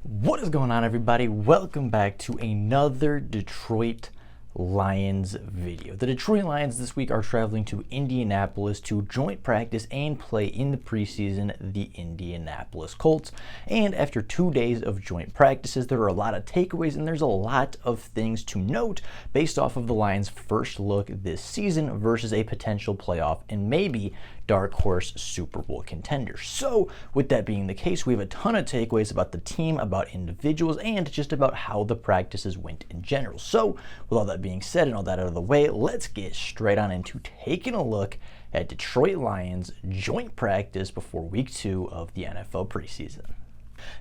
What is going on, everybody? Welcome back to another Detroit Lions video. The Detroit Lions this week are traveling to Indianapolis to joint practice and play in the preseason the Indianapolis Colts. And after 2 days of joint practices, there are a lot of takeaways and there's a lot of things to note based off of the Lions' first look this season versus a potential playoff and maybe dark horse Super Bowl contenders. So with that being the case, we have a ton of takeaways about the team, about individuals, and just about how the practices went in general. So with all that being said and all that out of the way, let's get straight on into taking a look at Detroit Lions joint practice before week 2 of the NFL preseason.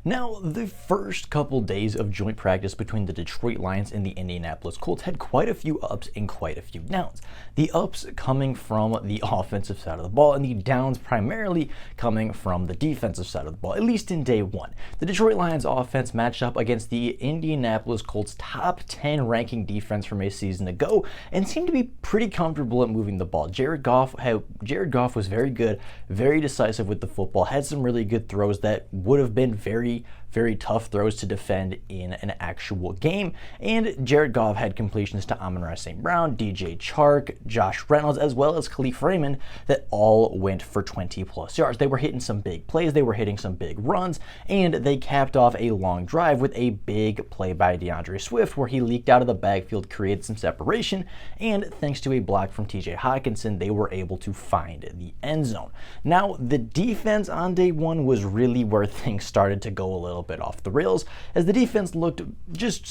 Now, the first couple days of joint practice between the Detroit Lions and the Indianapolis Colts had quite a few ups and quite a few downs. The ups coming from the offensive side of the ball and the downs primarily coming from the defensive side of the ball, at least in day one. The Detroit Lions offense matched up against the Indianapolis Colts top 10 ranking defense from a season ago and seemed to be pretty comfortable at moving the ball. Jared Goff was very good, very decisive with the football, had some really good throws that would have been very tough throws to defend in an actual game. And Jared Goff had completions to Amon-Ra St. Brown, DJ Chark, Josh Reynolds, as well as Khalif Raymond that all went for 20 plus yards. They were hitting some big plays, they were hitting some big runs, and they capped off a long drive with a big play by DeAndre Swift where he leaked out of the backfield, created some separation, and thanks to a block from TJ Hawkinson, they were able to find the end zone. Now, the defense on day one was really where things started to go a little bit off the rails, as the defense looked just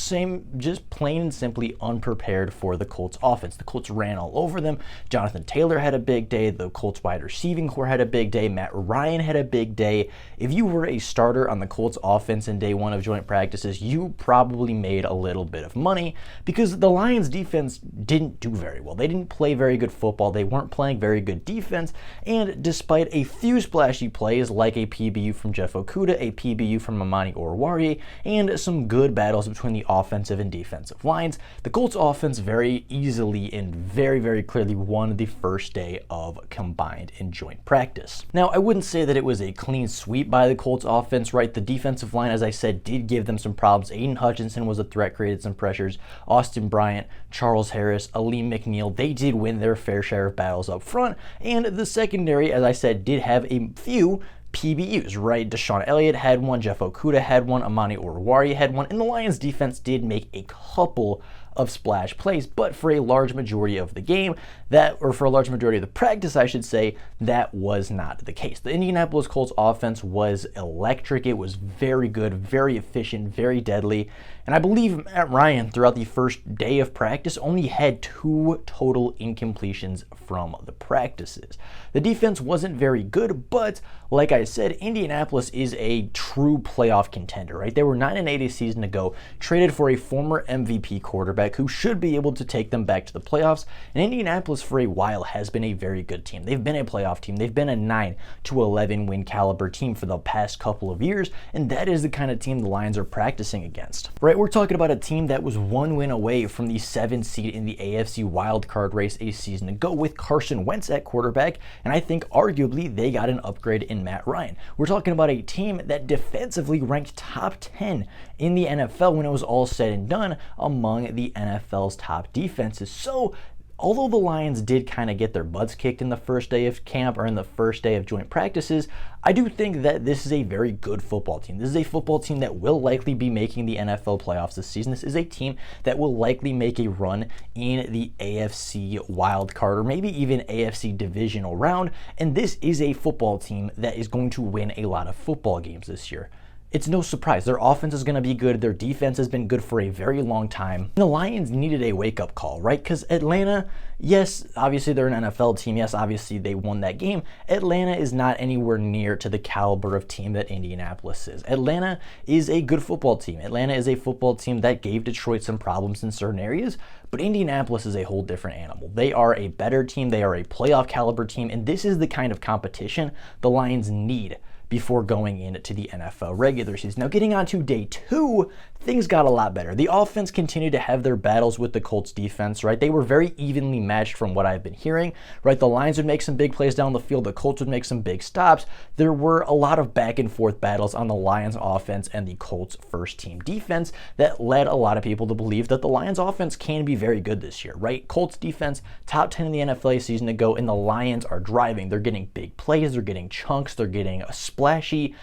plain and simply unprepared for the Colts offense. The Colts ran all over them. Jonathan Taylor had a big day. The Colts wide receiving core had a big day. Matt Ryan had a big day. If you were a starter on the Colts offense in day one of joint practices, you probably made a little bit of money because the Lions defense didn't do very well. They didn't play very good football. They weren't playing very good defense, and despite a few splashy plays like a PBU from Jeff Okudah, a PBU from Amani Oruwariye, and some good battles between the offensive and defensive lines, the Colts offense very easily and very clearly won the first day of combined and joint practice. Now, I wouldn't say that it was a clean sweep by the Colts offense, right? The defensive line, as I said, did give them some problems. Aiden Hutchinson was a threat, created some pressures. Austin Bryant, Charles Harris, Aleem McNeil, they did win their fair share of battles up front, and the secondary, as I said, did have a few PBUs, right? Deshaun Elliott had one, Jeff Okudah had one, Amani Oruwariye had one, and the Lions defense did make a couple of splash plays, but for a large majority of the game, for a large majority of the practice, I should say, that was not the case. The Indianapolis Colts offense was electric. It was very good, very efficient, very deadly, and I believe Matt Ryan, throughout the first day of practice, only had 2 total incompletions from the practices. The defense wasn't very good, but like I said, Indianapolis is a true playoff contender, right? They were 9-8 a season ago, traded for a former MVP quarterback who should be able to take them back to the playoffs, and Indianapolis for a while has been a very good team. They've been a playoff team. They've been a 9-11 win caliber team for the past couple of years, and that is the kind of team the Lions are practicing against, right? We're talking about a team that was 1 win away from the 7th seed in the AFC wildcard race a season ago with Carson Wentz at quarterback, and I think arguably they got an upgrade in Matt Ryan. We're talking about a team that defensively ranked top 10 in the NFL when it was all said and done among the NFL's top defenses. So although the Lions did kind of get their butts kicked in the first day of camp or in the first day of joint practices, I do think that this is a very good football team. This is a football team that will likely be making the NFL playoffs this season. This is a team that will likely make a run in the AFC wildcard or maybe even AFC divisional round, and this is a football team that is going to win a lot of football games this year. It's no surprise. Their offense is going to be good. Their defense has been good for a very long time. The Lions needed a wake-up call, right? Because Atlanta, yes, obviously they're an NFL team. Yes, obviously they won that game. Atlanta is not anywhere near to the caliber of team that Indianapolis is. Atlanta is a good football team. Atlanta is a football team that gave Detroit some problems in certain areas, but Indianapolis is a whole different animal. They are a better team. They are a playoff caliber team, and this is the kind of competition the Lions need, before going into the NFL regular season. Now, getting on to day 2, things got a lot better. The offense continued to have their battles with the Colts defense, right? They were very evenly matched from what I've been hearing, right? The Lions would make some big plays down the field. The Colts would make some big stops. There were a lot of back and forth battles on the Lions offense and the Colts first team defense that led a lot of people to believe that the Lions offense can be very good this year, right? Colts defense, top 10 in the NFL a season ago, and the Lions are driving. They're getting big plays. They're getting chunks. They're getting a splashy,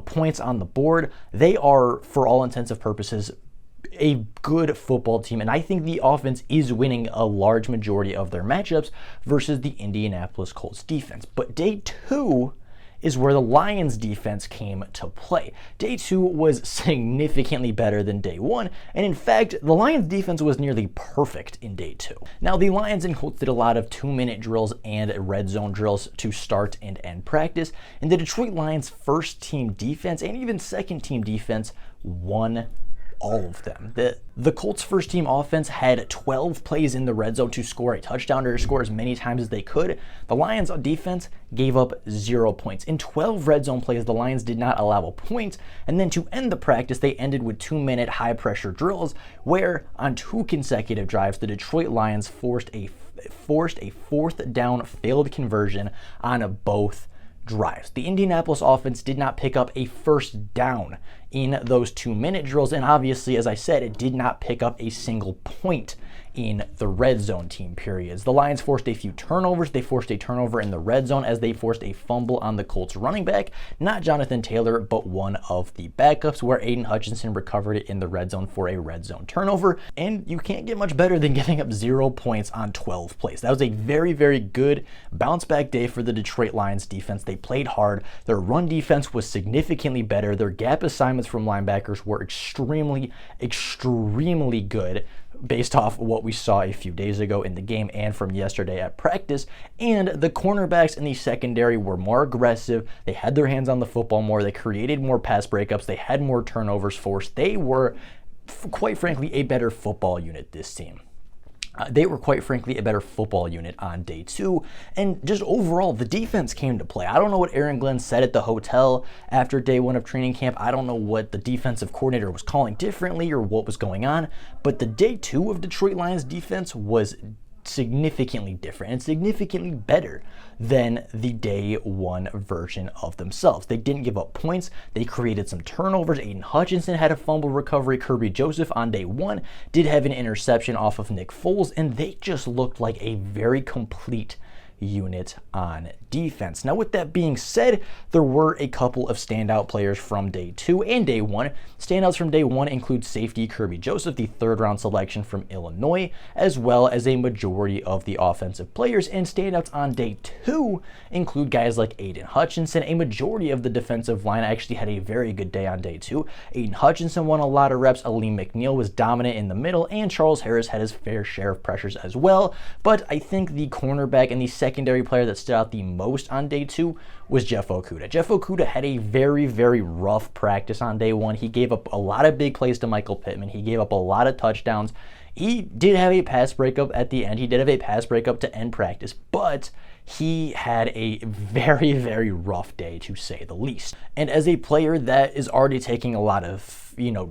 points on the board. They are, for all intents and purposes, a good football team, and I think the offense is winning a large majority of their matchups versus the Indianapolis Colts defense. But day 2 is where the Lions defense came to play. Day 2 was significantly better than day 1, and in fact, the Lions defense was nearly perfect in day 2. Now, the Lions and Colts did a lot of 2-minute drills and red zone drills to start and end practice, and the Detroit Lions first team defense and even second team defense won all of them. The Colts first team offense had 12 plays in the red zone to score a touchdown or to score as many times as they could. The Lions defense gave up 0 points. In 12 red zone plays, the Lions did not allow a point. And then to end the practice, they ended with 2-minute high pressure drills where on 2 consecutive drives, the Detroit Lions forced a 4th down failed conversion on both drives. The Indianapolis offense did not pick up a first down in those 2-minute drills, and obviously, as I said, it did not pick up a single point in the red zone team periods. The Lions forced a few turnovers. They forced a turnover in the red zone as they forced a fumble on the Colts running back, not Jonathan Taylor, but one of the backups, where Aiden Hutchinson recovered it in the red zone for a red zone turnover. And you can't get much better than giving up 0 points on 12 plays. That was a very, very good bounce back day for the Detroit Lions defense. They played hard. Their run defense was significantly better. Their gap assignments from linebackers were extremely, extremely good, based off what we saw a few days ago in the game and from yesterday at practice. And the cornerbacks in the secondary were more aggressive. They had their hands on the football more. They created more pass breakups. They had more turnovers forced. They were, quite frankly, a better football unit, this team. They were, quite frankly, a better football unit on day 2. And just overall, the defense came to play. I don't know what Aaron Glenn said at the hotel after day 1 of training camp. I don't know what the defensive coordinator was calling differently or what was going on. But the day 2 of Detroit Lions defense was significantly different and significantly better than the day 1 version of themselves. They didn't give up points. They created some turnovers. Aiden Hutchinson had a fumble recovery. Kirby Joseph on day 1 did have an interception off of Nick Foles, and they just looked like a very complete unit on defense. Now, with that being said, there were a couple of standout players from day 2 and day 1. Standouts from day 1 include safety Kirby Joseph, the 3rd-round selection from Illinois, as well as a majority of the offensive players. And standouts on day 2 include guys like Aiden Hutchinson. A majority of the defensive line actually had a very good day on day 2. Aiden Hutchinson won a lot of reps. Aleem McNeil was dominant in the middle, and Charles Harris had his fair share of pressures as well. But I think the cornerback and the secondary player that stood out the most on day 2 was Jeff Okudah. Jeff Okudah had a very, very rough practice on day 1. He gave up a lot of big plays to Michael Pittman. He gave up a lot of touchdowns. He did have a pass breakup at the end. He did have a pass breakup to end practice, but he had a very, very rough day, to say the least. And as a player that is already taking a lot of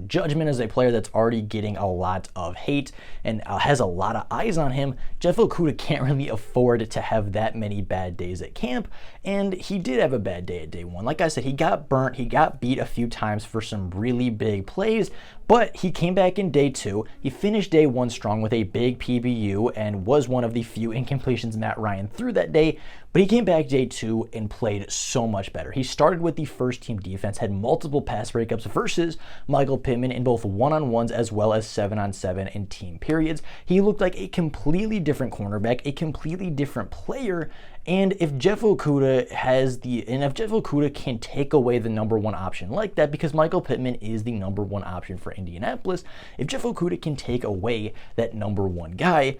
judgment, as a player that's already getting a lot of hate and has a lot of eyes on him, Jeff Okudah can't really afford to have that many bad days at camp, and he did have a bad day at day 1. Like I said, he got burnt, he got beat a few times for some really big plays, but he came back in day 2. He finished day 1 strong with a big PBU and was one of the few incompletions Matt Ryan threw that day, but he came back day 2 and played so much better. He started with the first team defense, had multiple pass breakups versus Michael Pittman in both 1-on-1s as well as 7-on-7 in team periods. He looked like a completely different cornerback, a completely different player. And if Jeff Okudah can take away the number 1 option like that, because Michael Pittman is the number 1 option for Indianapolis, if Jeff Okudah can take away that number 1 guy,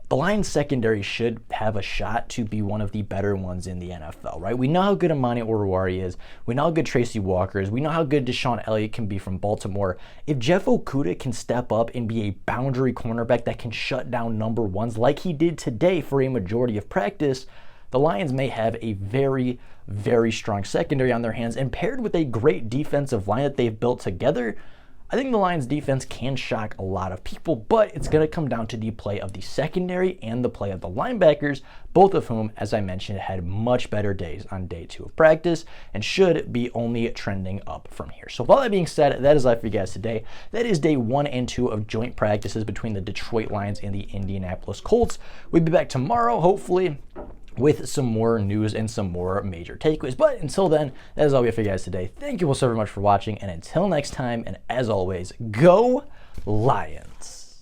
the Lions secondary should have a shot to be one of the better ones in the NFL, right? We know how good Amani Oruwari is. We know how good Tracy Walker is. We know how good Deshaun Elliott can be from Baltimore. If Jeff Okudah can step up and be a boundary cornerback that can shut down number 1s like he did today for a majority of practice, the Lions may have a very, very strong secondary on their hands, and paired with a great defensive line that they've built together, I think the Lions defense can shock a lot of people, but it's going to come down to the play of the secondary and the play of the linebackers, both of whom, as I mentioned, had much better days on day 2 of practice and should be only trending up from here. So with all that being said, that is life for you guys today. That is day 1 and 2 of joint practices between the Detroit Lions and the Indianapolis Colts. We'll be back tomorrow, hopefully, with some more news and some more major takeaways. But until then, that is all we have for you guys today. Thank you all so very much for watching, and until next time, and as always, go Lions!